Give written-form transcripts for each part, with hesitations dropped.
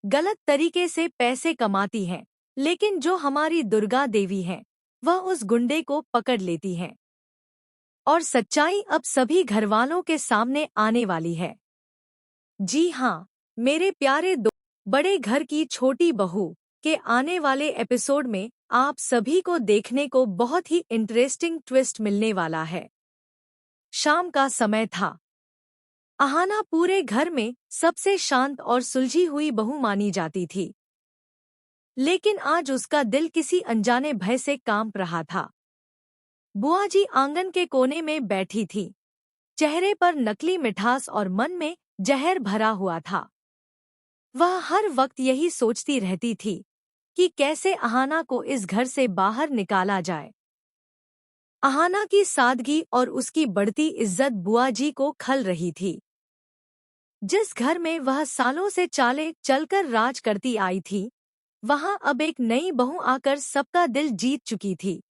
गलत तरीके से पैसे कमाती हैं, लेकिन जो हमारी दुर्गा देवी है वह उस गुंडे को पकड़ लेती है और सच्चाई अब सभी घरवालों के सामने आने वाली है। जी हाँ, मेरे प्यारे बड़े घर की छोटी बहू के आने वाले एपिसोड में आप सभी को देखने को बहुत ही इंटरेस्टिंग ट्विस्ट मिलने वाला है। शाम का समय था। अहाना पूरे घर में सबसे शांत और सुलझी हुई बहू मानी जाती थी, लेकिन आज उसका दिल किसी अनजाने भय से कांप रहा था। बुआ जी आंगन के कोने में बैठी थी, चेहरे पर नकली मिठास और मन में जहर भरा हुआ था। वह हर वक्त यही सोचती रहती थी कि कैसे अहाना को इस घर से बाहर निकाला जाए। अहाना की सादगी और उसकी बढ़ती इज्जत बुआ जी को खल रही थी। जिस घर में वह सालों से चाले चलकर राज करती आई थी, वहां अब एक नई बहू आकर सबका दिल जीत चुकी थी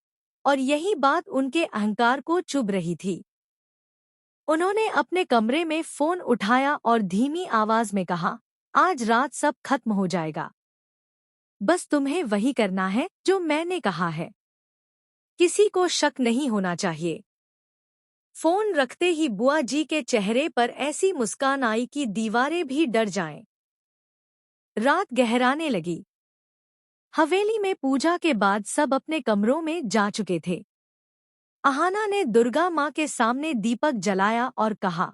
और यही बात उनके अहंकार को चुभ रही थी। उन्होंने अपने कमरे में फोन उठाया और धीमी आवाज में कहा, आज रात सब खत्म हो जाएगा। बस तुम्हें वही करना है जो मैंने कहा है। किसी को शक नहीं होना चाहिए। फोन रखते ही बुआ जी के चेहरे पर ऐसी मुस्कान आई कि दीवारें भी डर जाएं। रात गहराने लगी। हवेली में पूजा के बाद सब अपने कमरों में जा चुके थे। अहाना ने दुर्गा माँ के सामने दीपक जलाया और कहा,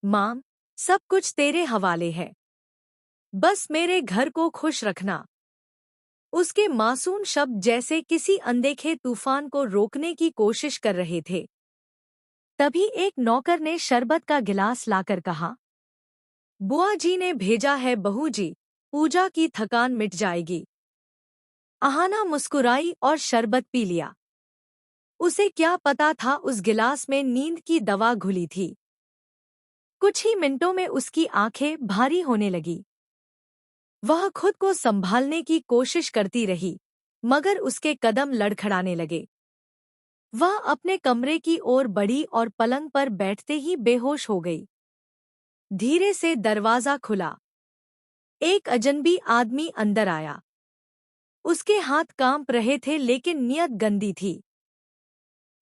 माँ, सब कुछ तेरे हवाले है। बस मेरे घर को खुश रखना। उसके मासूम शब्द जैसे किसी अनदेखे तूफान को रोकने की कोशिश कर रहे थे। तभी एक नौकर ने शरबत का गिलास लाकर कहा, बुआ जी ने भेजा है बहू जी, पूजा की थकान मिट जाएगी। अहाना मुस्कुराई और शरबत पी लिया। उसे क्या पता था उस गिलास में नींद की दवा घुली थी। कुछ ही मिनटों में उसकी आंखें भारी होने लगी। वह खुद को संभालने की कोशिश करती रही, मगर उसके कदम लड़खड़ाने लगे। वह अपने कमरे की ओर बढ़ी और पलंग पर बैठते ही बेहोश हो गई। धीरे से दरवाजा खुला। एक अजनबी आदमी अंदर आया। उसके हाथ कांप रहे थे लेकिन नियत गंदी थी।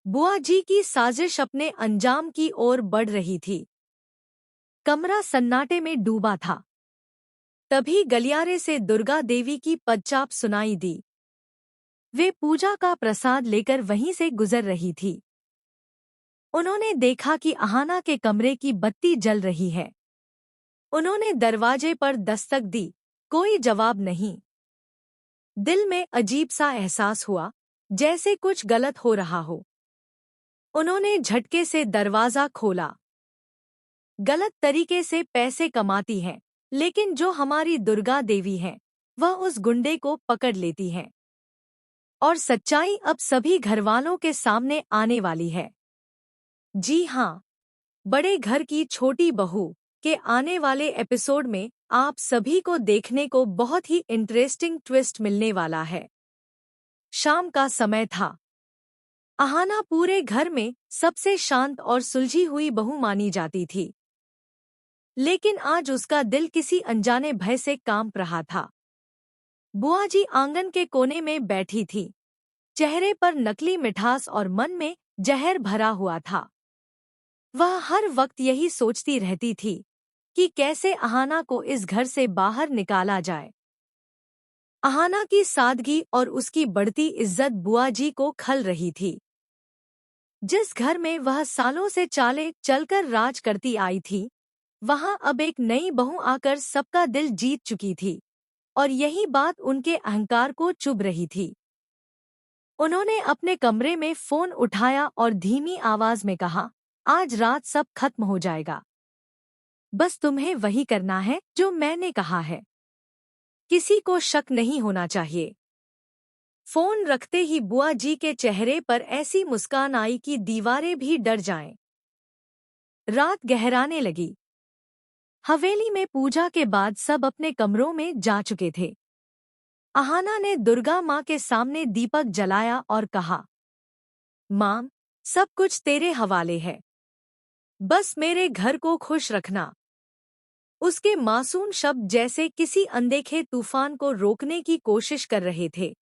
बुआ जी की साजिश अपने अंजाम की ओर बढ़ रही थी। कमरा सन्नाटे में डूबा था। तभी गलियारे से दुर्गा देवी की पदचाप सुनाई दी। वे पूजा का प्रसाद लेकर वहीं से गुजर रही थी। उन्होंने देखा कि अहाना के कमरे की बत्ती जल रही है। उन्होंने दरवाजे पर दस्तक दी, कोई जवाब नहीं। दिल में अजीब सा एहसास हुआ, जैसे कुछ गलत हो रहा हो। उन्होंने झटके से दरवाजा खोला। गलत तरीके से पैसे कमाती हैं, लेकिन जो हमारी दुर्गा देवी है वह उस गुंडे को पकड़ लेती है और सच्चाई अब सभी घरवालों के सामने आने वाली है। जी हाँ, बड़े घर की छोटी बहू के आने वाले एपिसोड में आप सभी को देखने को बहुत ही इंटरेस्टिंग ट्विस्ट मिलने वाला है। शाम का समय था। अहाना पूरे घर में सबसे शांत और सुलझी हुई बहू मानी जाती थी, लेकिन आज उसका दिल किसी अनजाने भय से कांप रहा था। बुआ जी आंगन के कोने में बैठी थी, चेहरे पर नकली मिठास और मन में जहर भरा हुआ था। वह हर वक्त यही सोचती रहती थी कि कैसे अहाना को इस घर से बाहर निकाला जाए। अहाना की सादगी और उसकी बढ़ती इज्जत बुआ जी को खल रही थी। जिस घर में वह सालों से चाले चलकर राज करती आई थी, वहां अब एक नई बहू आकर सबका दिल जीत चुकी थी और यही बात उनके अहंकार को चुभ रही थी। उन्होंने अपने कमरे में फोन उठाया और धीमी आवाज में कहा, आज रात सब खत्म हो जाएगा। बस तुम्हें वही करना है जो मैंने कहा है। किसी को शक नहीं होना चाहिए। फोन रखते ही बुआ जी के चेहरे पर ऐसी मुस्कान आई कि दीवारें भी डर जाएं। रात गहराने लगी। हवेली में पूजा के बाद सब अपने कमरों में जा चुके थे। अहाना ने दुर्गा माँ के सामने दीपक जलाया और कहा, माँ, सब कुछ तेरे हवाले है। बस मेरे घर को खुश रखना। उसके मासूम शब्द जैसे किसी अनदेखे तूफान को रोकने की कोशिश कर रहे थे।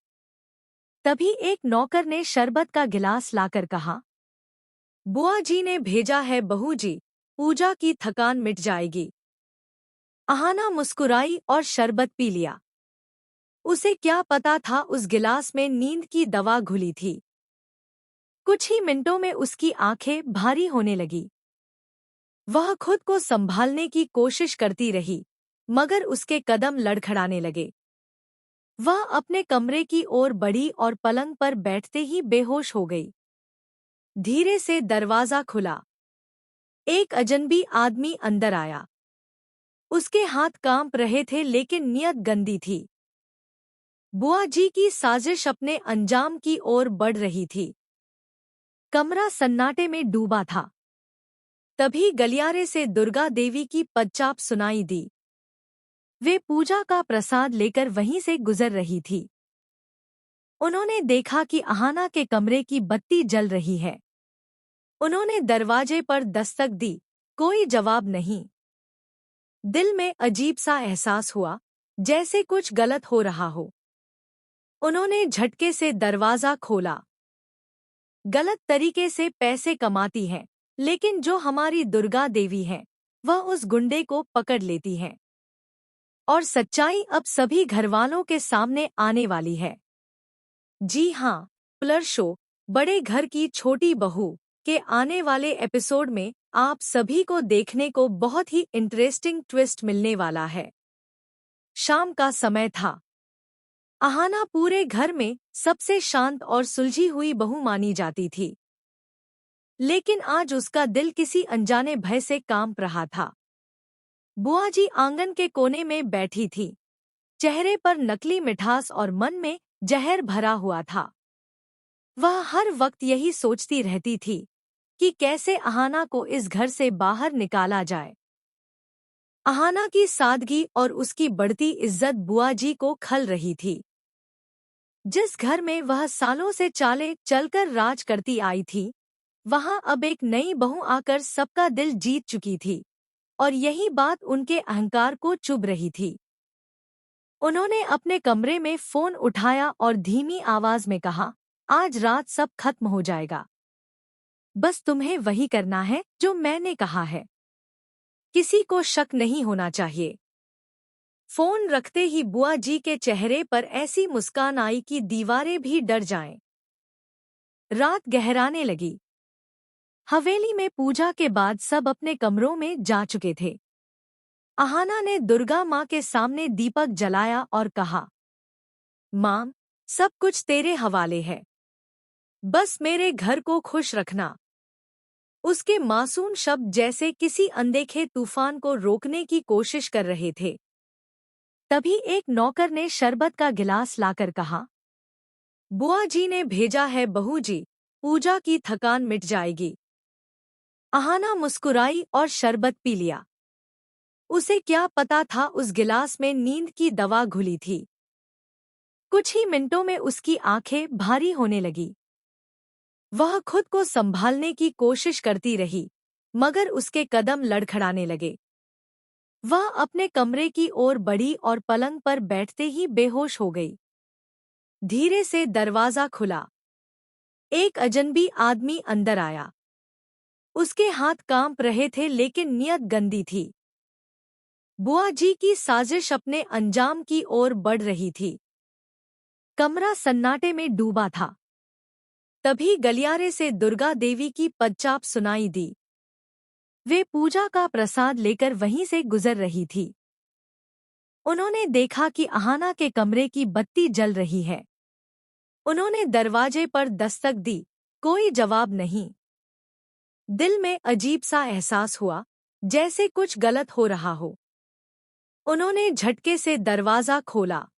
तभी एक नौकर ने शरबत का गिलास लाकर कहा, बुआ जी ने भेजा है बहू जी, पूजा की थकान मिट जाएगी। अहाना मुस्कुराई और शरबत पी लिया। उसे क्या पता था उस गिलास में नींद की दवा घुली थी। कुछ ही मिनटों में उसकी आंखें भारी होने लगी। वह खुद को संभालने की कोशिश करती रही, मगर उसके कदम लड़खड़ाने लगे। वह अपने कमरे की ओर बढ़ी और पलंग पर बैठते ही बेहोश हो गई। धीरे से दरवाजा खुला। एक अजनबी आदमी अंदर आया। उसके हाथ कांप रहे थे लेकिन नियत गंदी थी। बुआ जी की साजिश अपने अंजाम की ओर बढ़ रही थी। कमरा सन्नाटे में डूबा था। तभी गलियारे से दुर्गा देवी की पदचाप सुनाई दी। वे पूजा का प्रसाद लेकर वहीं से गुजर रही थी। उन्होंने देखा कि अहाना के कमरे की बत्ती जल रही है। उन्होंने दरवाजे पर दस्तक दी, कोई जवाब नहीं। दिल में अजीब सा एहसास हुआ, जैसे कुछ गलत हो रहा हो। उन्होंने झटके से दरवाजा खोला। गलत तरीके से पैसे कमाती है, लेकिन जो हमारी दुर्गा देवी है, वह उस गुंडे को पकड़ लेती है। और सच्चाई अब सभी घरवालों के सामने आने वाली है। जी हाँ, पॉपुलर शो बड़े घर की छोटी बहू के आने वाले एपिसोड में आप सभी को देखने को बहुत ही इंटरेस्टिंग ट्विस्ट मिलने वाला है। शाम का समय था। अहाना पूरे घर में सबसे शांत और सुलझी हुई बहू मानी जाती थी। लेकिन आज उसका दिल किसी अनजाने भय से कांप रहा था। बुआ जी आंगन के कोने में बैठी थी। चेहरे पर नकली मिठास और मन में जहर भरा हुआ था। वह हर वक्त यही सोचती रहती थी कि कैसे अहाना को इस घर से बाहर निकाला जाए। अहाना की सादगी और उसकी बढ़ती इज्जत बुआ जी को खल रही थी। जिस घर में वह सालों से चाले चलकर राज करती आई थी, वहां अब एक नई बहू आकर सबका दिल जीत चुकी थी, और यही बात उनके अहंकार को चुभ रही थी। उन्होंने अपने कमरे में फोन उठाया और धीमी आवाज में कहा, आज रात सब खत्म हो जाएगा। बस तुम्हें वही करना है जो मैंने कहा है। किसी को शक नहीं होना चाहिए। फोन रखते ही बुआ जी के चेहरे पर ऐसी मुस्कान आई कि दीवारें भी डर जाएं। रात गहराने लगी। हवेली में पूजा के बाद सब अपने कमरों में जा चुके थे। अहाना ने दुर्गा माँ के सामने दीपक जलाया और कहा, माँ, सब कुछ तेरे हवाले है। बस मेरे घर को खुश रखना। उसके मासूम शब्द जैसे किसी अनदेखे तूफान को रोकने की कोशिश कर रहे थे। तभी एक नौकर ने शरबत का गिलास लाकर कहा, बुआ जी ने भेजा है बहू जी, पूजा की थकान मिट जाएगी। अहाना मुस्कुराई और शरबत पी लिया। उसे क्या पता था उस गिलास में नींद की दवा घुली थी। कुछ ही मिनटों में उसकी आंखें भारी होने लगी। वह खुद को संभालने की कोशिश करती रही, मगर उसके कदम लड़खड़ाने लगे। वह अपने कमरे की ओर बढ़ी और पलंग पर बैठते ही बेहोश हो गई। धीरे से दरवाजा खुला। एक अजनबी आदमी अंदर आया। उसके हाथ कांप रहे थे लेकिन नियत गंदी थी। बुआ जी की साजिश अपने अंजाम की ओर बढ़ रही थी। कमरा सन्नाटे में डूबा था। तभी गलियारे से दुर्गा देवी की पदचाप सुनाई दी। वे पूजा का प्रसाद लेकर वहीं से गुजर रही थी। उन्होंने देखा कि अहाना के कमरे की बत्ती जल रही है। उन्होंने दरवाजे पर दस्तक दी, कोई जवाब नहीं। दिल में अजीब सा एहसास हुआ, जैसे कुछ गलत हो रहा हो। उन्होंने झटके से दरवाजा खोला।